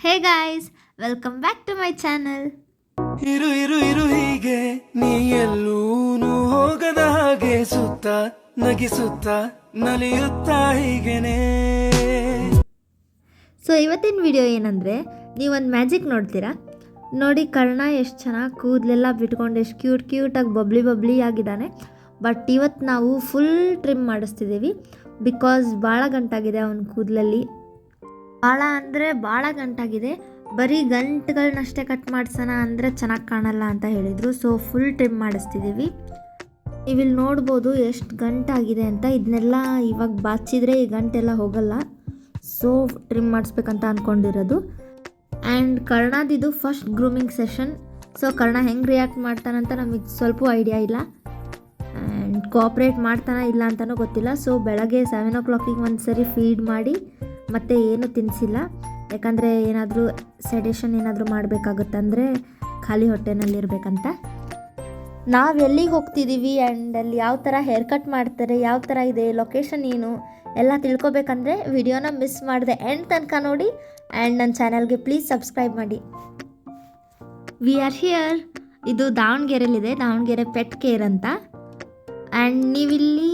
Hey guys, welcome back to my channel. ಇರು ಇರು ಇರು ಹೀಗೆ ನೀ ಎಲ್ಲೂನು ಹೋಗದ ಹಾಗೆ ಸುತ್ತ ನಗಿಸುತ್ತ ನಲಿಯುತ್ತಾ ಹೀಗೆನೆ. ಸೊ ಇವತ್ತಿನ ವಿಡಿಯೋ ಏನಂದರೆ, ನೀವೊಂದು ಮ್ಯಾಜಿಕ್ ನೋಡ್ತೀರಾ ನೋಡಿ. ಕರ್ಣ ಎಷ್ಟು ಚೆನ್ನಾಗಿ ಕೂದಲೆಲ್ಲ ಬಿಟ್ಕೊಂಡು ಎಷ್ಟು ಕ್ಯೂಟಾಗಿ ಬಬ್ಲಿ ಆಗಿದ್ದಾನೆ. ಬಟ್ ಇವತ್ತು ನಾವು ಫುಲ್ ಟ್ರಿಮ್ ಮಾಡಿಸ್ತಿದ್ದೀವಿ ಬಿಕಾಸ್ ಭಾಳ ಗಂಟಾಗಿದೆ ಅವನ ಕೂದಲಲ್ಲಿ. ಭಾಳ ಗಂಟಾಗಿದೆ. ಬರೀ ಗಂಟುಗಳನ್ನಷ್ಟೇ ಕಟ್ ಮಾಡಿಸೋಣ ಅಂದರೆ ಚೆನ್ನಾಗಿ ಕಾಣಲ್ಲ ಅಂತ ಹೇಳಿದರು. ಸೊ ಫುಲ್ ಟ್ರಿಮ್ ಮಾಡಿಸ್ತಿದ್ದೀವಿ. ನೀವಿಲ್ಲಿ ನೋಡ್ಬೋದು ಎಷ್ಟು ಗಂಟಾಗಿದೆ ಅಂತ. ಇದನ್ನೆಲ್ಲ ಇವಾಗ ಬಾಚಿದ್ರೆ ಈ ಗಂಟೆಲ್ಲ ಹೋಗಲ್ಲ. ಸೊ ಟ್ರಿಮ್ ಮಾಡಿಸ್ಬೇಕಂತ ಅಂದ್ಕೊಂಡಿರೋದು. ಆ್ಯಂಡ್ ಕರ್ಣದಿದು first grooming session. So Karna ಹೆಂಗೆ ರಿಯಾಕ್ಟ್ ಮಾಡ್ತಾನಂತ ನಮಗೆ ಸ್ವಲ್ಪ ಐಡಿಯಾ ಇಲ್ಲ. ಆ್ಯಂಡ್ ಕೋಆಪ್ರೇಟ್ ಮಾಡ್ತಾನ ಇಲ್ಲ ಅಂತಲೂ ಗೊತ್ತಿಲ್ಲ. ಸೊ ಬೆಳಗ್ಗೆ 7 o'clock ಒಂದು ಸರಿ ಫೀಡ್ ಮಾಡಿ ಮತ್ತು ಏನೂ ತಿನ್ನಿಸಿಲ್ಲ. ಯಾಕಂದರೆ ಏನಾದರೂ ಸೆಡೇಷನ್ ಏನಾದರೂ ಮಾಡಬೇಕಾಗುತ್ತಂದರೆ ಖಾಲಿ ಹೊಟ್ಟೆನಲ್ಲಿರಬೇಕಂತ. ನಾವು ಎಲ್ಲಿಗೆ ಹೋಗ್ತಿದ್ದೀವಿ ಆ್ಯಂಡ್ ಅಲ್ಲಿ ಯಾವ ಥರ ಹೇರ್ ಕಟ್ ಮಾಡ್ತಾರೆ, ಯಾವ ಥರ ಇದೆ, ಲೊಕೇಶನ್ ಏನು ಎಲ್ಲ ತಿಳ್ಕೊಬೇಕಂದ್ರೆ ವಿಡಿಯೋನ ಮಿಸ್ ಮಾಡಿದೆ ಎಂಡ್ ತನಕ ನೋಡಿ. ಆ್ಯಂಡ್ ನನ್ನ ಚಾನಲ್ಗೆ ಪ್ಲೀಸ್ ಸಬ್ಸ್ಕ್ರೈಬ್ ಮಾಡಿ. We are here. ಇದು ದಾವಣಗೆರೆಯಲ್ಲಿದೆ, ದಾವಣಗೆರೆ ಪೆಟ್ ಕೇರ್ ಅಂತ. ಆ್ಯಂಡ್ ನೀವಿಲ್ಲಿ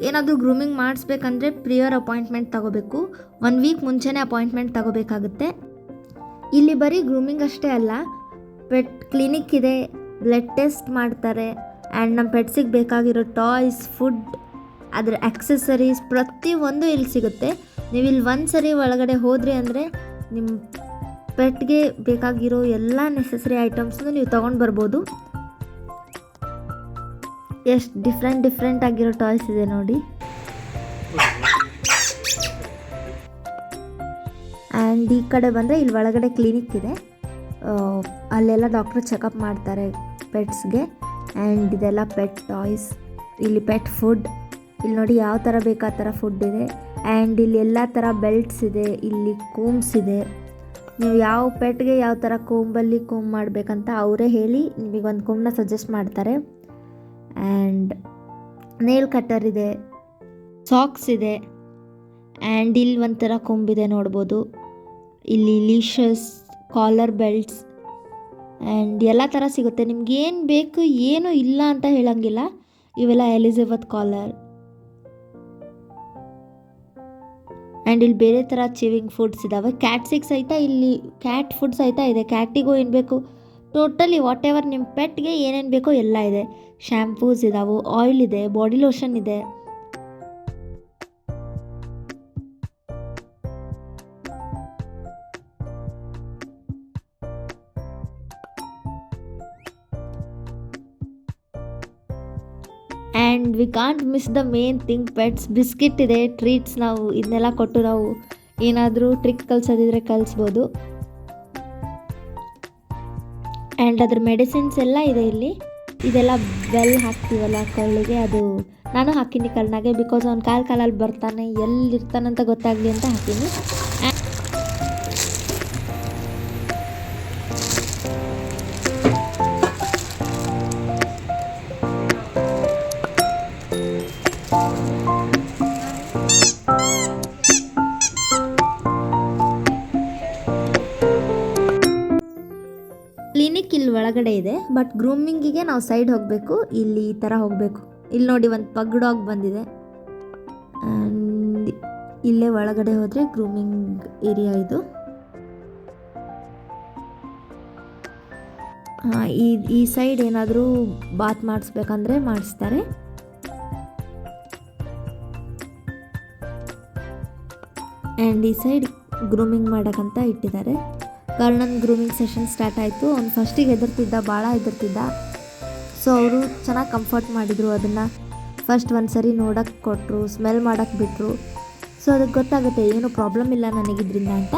ಏನಾದರೂ ಗ್ರೂಮಿಂಗ್ ಮಾಡಿಸ್ಬೇಕಂದ್ರೆ ಪ್ರಿಯರ್ ಅಪಾಯಿಂಟ್ಮೆಂಟ್ ತೊಗೋಬೇಕು. 1 week ಮುಂಚೆನೇ ಅಪಾಯಿಂಟ್ಮೆಂಟ್ ತೊಗೋಬೇಕಾಗುತ್ತೆ. ಇಲ್ಲಿ ಬರೀ ಗ್ರೂಮಿಂಗ್ ಅಷ್ಟೇ ಅಲ್ಲ, ಪೆಟ್ ಕ್ಲಿನಿಕ್ ಇದೆ, ಬ್ಲಡ್ ಟೆಸ್ಟ್ ಮಾಡ್ತಾರೆ. ಆ್ಯಂಡ್ ನಮ್ಮ ಪೆಟ್ಸಿಗೆ ಬೇಕಾಗಿರೋ ಟಾಯ್ಸ್, ಫುಡ್, ಅದರ ಆಕ್ಸೆಸರೀಸ್ ಪ್ರತಿಯೊಂದು ಇಲ್ಲಿ ಸಿಗುತ್ತೆ. ನೀವು ಇಲ್ಲಿ ಒಂದು ಸರಿ ಒಳಗಡೆ ಹೋದ್ರಿ ಅಂದರೆ ನಿಮ್ಮ ಪೆಟ್ಗೆ ಬೇಕಾಗಿರೋ ಎಲ್ಲ ನೆಸೆಸರಿ ಐಟಮ್ಸ್ನು ನೀವು ತೊಗೊಂಡು ಬರ್ಬೋದು. ಎಷ್ಟು ಡಿಫ್ರೆಂಟ್ ಆಗಿರೋ ಟಾಯ್ಸ್ ಇದೆ ನೋಡಿ. ಆ್ಯಂಡ್ ಈ ಕಡೆ ಬಂದರೆ ಇಲ್ಲಿ ಒಳಗಡೆ ಕ್ಲಿನಿಕ್ ಇದೆ. ಅಲ್ಲೆಲ್ಲ ಡಾಕ್ಟ್ರು ಚೆಕಪ್ ಮಾಡ್ತಾರೆ ಪೆಟ್ಸ್ಗೆ. ಆ್ಯಂಡ್ ಇದೆಲ್ಲ ಪೆಟ್ ಟಾಯ್ಸ್, ಇಲ್ಲಿ ಪೆಟ್ ಫುಡ್, ಇಲ್ಲಿ ನೋಡಿ ಯಾವ ಥರ ಬೇಕು ಆ ಥರ ಫುಡ್ ಇದೆ. ಆ್ಯಂಡ್ ಇಲ್ಲಿ ಎಲ್ಲ ಥರ ಬೆಲ್ಟ್ಸ್ ಇದೆ, ಇಲ್ಲಿ ಕೂಮ್ಸ್ ಇದೆ. ನೀವು ಯಾವ ಪೆಟ್ಗೆ ಯಾವ ಥರ ಕೂಂಬಲ್ಲಿ ಕೂಮ್ ಮಾಡಬೇಕಂತ ಅವರೇ ಹೇಳಿ ನಿಮಗೊಂದು ಕೂಮ್ನ ಸಜೆಸ್ಟ್ ಮಾಡ್ತಾರೆ. ಆ್ಯಂಡ್ ನೇಲ್ ಕಟ್ಟರ್ ಇದೆ, ಸಾಕ್ಸ್ ಇದೆ. ಆ್ಯಂಡ್ ಇಲ್ಲಿ ಒಂಥರ ಕೊಂಬಿದೆ ನೋಡ್ಬೋದು. ಇಲ್ಲಿ ಲೀಶಸ್, ಕಾಲರ್ ಬೆಲ್ಟ್ಸ್ ಆ್ಯಂಡ್ ಎಲ್ಲ ಥರ ಸಿಗುತ್ತೆ. ನಿಮ್ಗೆ ಏನು ಬೇಕು ಏನೂ ಇಲ್ಲ ಅಂತ ಹೇಳೋಂಗಿಲ್ಲ. ಇವೆಲ್ಲ ಎಲಿಜಬೆತ್ ಕಾಲರ್. ಆ್ಯಂಡ್ ಇಲ್ಲಿ ಬೇರೆ ಥರ ಚಿವಿಂಗ್ ಫುಡ್ಸ್ ಇದ್ದಾವೆ. ಕ್ಯಾಟ್ಸಿಗೆ ಸಹಿತ ಇಲ್ಲಿ ಕ್ಯಾಟ್ ಫುಡ್ ಸಹಿತ ಇದೆ. ಕ್ಯಾಟಿಗೂ ಏನು ಬೇಕು ಟೋಟಲಿ ವಾಟ್ ಎವರ್ ನಿಮ್ಮ ಪೆಟ್ಗೆ ಏನೇನು ಬೇಕೋ ಎಲ್ಲ ಇದೆ. ಶ್ಯಾಂಪೂಸ್ ಇದಾವೆ, ಆಯಿಲ್ ಇದೆ, ಬಾಡಿ ಲೋಷನ್ ಇದೆ. And we can't miss the main thing pets. Biscuit ಇದೆ, ಟ್ರೀಟ್ಸ್. ನಾವು ಇದನ್ನೆಲ್ಲ ಕೊಟ್ಟು ನಾವು ಏನಾದರೂ ಟ್ರಿಕ್ ಕಲಿಸೋದಿದ್ರೆ ಕಲಿಸ್ಬೋದು. ಆ್ಯಂಡ್ ಅದ್ರ ಮೆಡಿಸಿನ್ಸ್ ಎಲ್ಲ ಇದೆ ಇಲ್ಲಿ. ಇದೆಲ್ಲ ಬೆಲ್ ಹಾಕ್ತೀವಲ್ಲ ಕಳ್ಳಿಗೆ, ಅದು ನಾನು ಹಾಕೀನಿ ಕರ್ನಾಗೆ. ಬಿಕಾಸ್ ಅವ್ನು ಕಾಲಲ್ಲಿ ಬರ್ತಾನೆ, ಎಲ್ಲಿರ್ತಾನಂತ ಗೊತ್ತಾಗಲಿ ಅಂತ ಹಾಕೀನಿ. ಕ್ಲಿನಿಕ್ ಇಲ್ಲಿ ಒಳಗಡೆ ಇದೆ, ಬಟ್ ಗ್ರೂಮಿಂಗಿಗೆ ನಾವು ಸೈಡ್ ಹೋಗಬೇಕು. ಇಲ್ಲಿ ಈ ಥರ ಹೋಗಬೇಕು. ಇಲ್ಲಿ ನೋಡಿ ಒಂದು ಪಗ್ ಡಾಗ್ ಬಂದಿದೆ. ಆ್ಯಂಡ್ ಇಲ್ಲೇ ಒಳಗಡೆ ಹೋದರೆ ಗ್ರೂಮಿಂಗ್ ಏರಿಯಾ ಇದು. ಈ ಸೈಡ್ ಏನಾದರೂ ಬಾತ್ ಮಾಡಿಸ್ಬೇಕಂದ್ರೆ ಮಾಡಿಸ್ತಾರೆ. ಆ್ಯಂಡ್ ಈ ಸೈಡ್ ಗ್ರೂಮಿಂಗ್ ಮಾಡೋಕ್ಕಂತ ಇಟ್ಟಿದ್ದಾರೆ. ಕರ್ಣನ್ ಗ್ರೂಮಿಂಗ್ ಸೆಷನ್ ಸ್ಟಾರ್ಟ್ ಆಯಿತು. ಅವ್ನು ಫಸ್ಟಿಗೆ ಭಾಳ ಹೆದರ್ತಿದ್ದ. ಸೊ ಅವರು ಚೆನ್ನಾಗಿ ಕಂಫರ್ಟ್ ಮಾಡಿದರು. ಅದನ್ನು ಫಸ್ಟ್ ಒಂದು ಸರಿ ನೋಡೋಕ್ಕೆ ಕೊಟ್ಟರು, ಸ್ಮೆಲ್ ಮಾಡೋಕ್ಕೆ ಬಿಟ್ಟರು. ಸೊ ಅದಕ್ಕೆ ಗೊತ್ತಾಗುತ್ತೆ ಏನೂ ಪ್ರಾಬ್ಲಮ್ ಇಲ್ಲ ನನಗಿದ್ರಿಂದ ಅಂತ.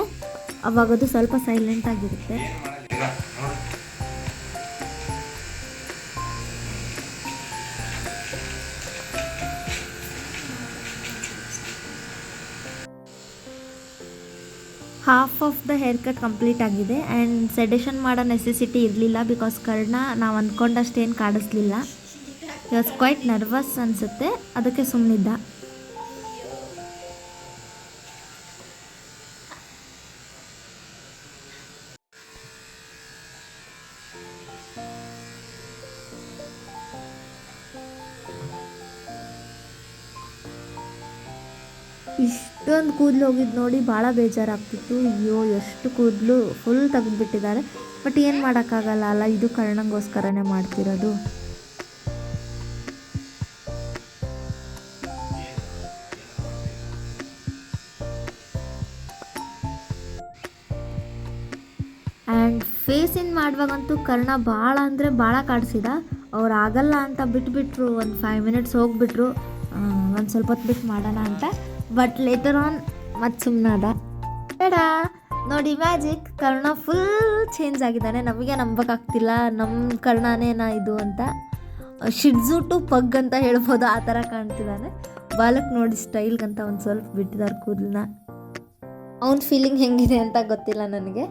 ಅವಾಗದು ಸ್ವಲ್ಪ ಸೈಲೆಂಟಾಗಿರುತ್ತೆ. Half of the hair cut complete ಆಗಿದೆ. ಆ್ಯಂಡ್ ಸೆಡೇಷನ್ ಮಾಡೋ ನೆಸೆಸಿಟಿ ಇರಲಿಲ್ಲ ಬಿಕಾಸ್ ಕರ್ಣ ನಾವು ಅಂದ್ಕೊಂಡಷ್ಟೇನು ಕಾಡಿಸ್ಲಿಲ್ಲ. ಇ ವಾಸ್ ಕ್ವೈಟ್ ನರ್ವಸ್ ಅನಿಸುತ್ತೆ, ಅದಕ್ಕೆ ಸುಮ್ಮನಿದ್ದ. ಇಷ್ಟೊಂದು ಕೂದಲು ಹೋಗಿದ್ದು ನೋಡಿ ಭಾಳ ಬೇಜಾರಾಗ್ತಿತ್ತು. ಅಯ್ಯೋ ಎಷ್ಟು ಕೂದಲು ಫುಲ್ ತೆಗೆದುಬಿಟ್ಟಿದ್ದಾರೆ. ಬಟ್ ಏನು ಮಾಡೋಕ್ಕಾಗಲ್ಲ ಅಲ್ಲ, ಇದು ಕರ್ಣಂಗೋಸ್ಕರನೇ ಮಾಡ್ತಿರೋದು. ಆ್ಯಂಡ್ ಫೇಸ್ ಇನ್ ಮಾಡುವಾಗಂತೂ ಕರ್ಣ ಭಾಳ ಅಂದರೆ ಭಾಳ ಕಾಡಿಸಿದ. ಅವ್ರು ಆಗಲ್ಲ ಅಂತ ಬಿಟ್ಬಿಟ್ರು, ಒಂದು 5 ಮಿನಿಟ್ಸ್ ಹೋಗ್ಬಿಟ್ರು, ಒಂದು ಸ್ವಲ್ಪ ಹೊತ್ತು ಬಿಟ್ಟು ಮಾಡೋಣ ಅಂತ. ಬಟ್ ಲೇಟರ್ ಆನ್ ಮತ್ತು ಸುಮ್ಮನಾದ. ಬೇಡ ನೋಡಿ ಮ್ಯಾಜಿಕ್, ಕರ್ಣ ಫುಲ್ ಚೇಂಜ್ ಆಗಿದ್ದಾನೆ. ನಮಗೆ ನಂಬೋಕ್ಕಾಗ್ತಿಲ್ಲ ನಮ್ಮ ಕರ್ಣನೇನಾ ಇದು ಅಂತ. ಶಿಡ್ಜು ಟು ಪಗ್ ಅಂತ ಹೇಳ್ಬೋದು, ಆ ಥರ ಕಾಣ್ತಿದ್ದಾನೆ. ಬಾಲಕ್ ನೋಡಿ ಸ್ಟೈಲ್ಗಂತ ಒಂದು ಸ್ವಲ್ಪ ಬಿಟ್ಟಿದ್ದಾರೆ ಕೂದಲನ್ನ. ಅವ್ನ ಫೀಲಿಂಗ್ ಹೆಂಗಿದೆ ಅಂತ ಗೊತ್ತಿಲ್ಲ ನನಗೆ.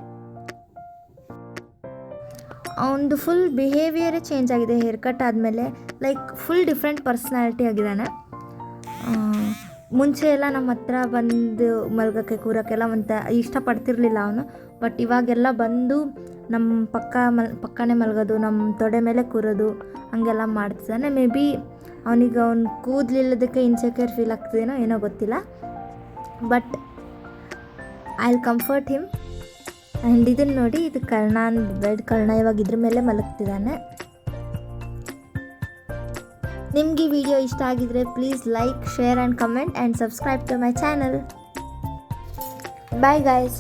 ಅವನದು ಫುಲ್ ಬಿಹೇವಿಯರೇ ಚೇಂಜ್ ಆಗಿದೆ ಹೇರ್ ಕಟ್ ಆದಮೇಲೆ. ಲೈಕ್ ಫುಲ್ ಡಿಫ್ರೆಂಟ್ ಪರ್ಸ್ನಾಲಿಟಿ ಆಗಿದ್ದಾನೆ. ಮುಂಚೆ ಎಲ್ಲ ನಮ್ಮ ಹತ್ರ ಬಂದು ಮಲ್ಗೋಕ್ಕೆ ಕೂರೋಕ್ಕೆಲ್ಲ ಇಷ್ಟಪಡ್ತಿರ್ಲಿಲ್ಲ ಅವನು. ಬಟ್ ಇವಾಗೆಲ್ಲ ಬಂದು ನಮ್ಮ ಪಕ್ಕನೇ ಮಲ್ಗೋದು, ನಮ್ಮ ತೊಡೆ ಮೇಲೆ ಕೂರೋದು, ಹಾಗೆಲ್ಲ ಮಾಡ್ತಿದ್ದಾನೆ. ಮೇ ಬಿ ಅವನಿಗೆ ಅವ್ನು ಕೂದಲಿಲ್ಲದಕ್ಕೆ ಇನ್ಸೆಕ್ಯೂರ್ ಫೀಲ್ ಆಗ್ತಿದೇನೋ ಏನೋ ಗೊತ್ತಿಲ್ಲ. But I will comfort him. And ಇದನ್ನು ನೋಡಿ, ಇದು ಕರ್ಣನ್ ಬೆಡ್. ಕರ್ಣ ಇವಾಗ ಇದ್ರ ಮೇಲೆ ಮಲಗ್ತಿದ್ದಾನೆ. ನಿಮ್ಗೆ ಈ ವಿಡಿಯೋ ಇಷ್ಟ ಆಗಿದ್ರೆ please like, share and comment and subscribe to my channel. Bye guys.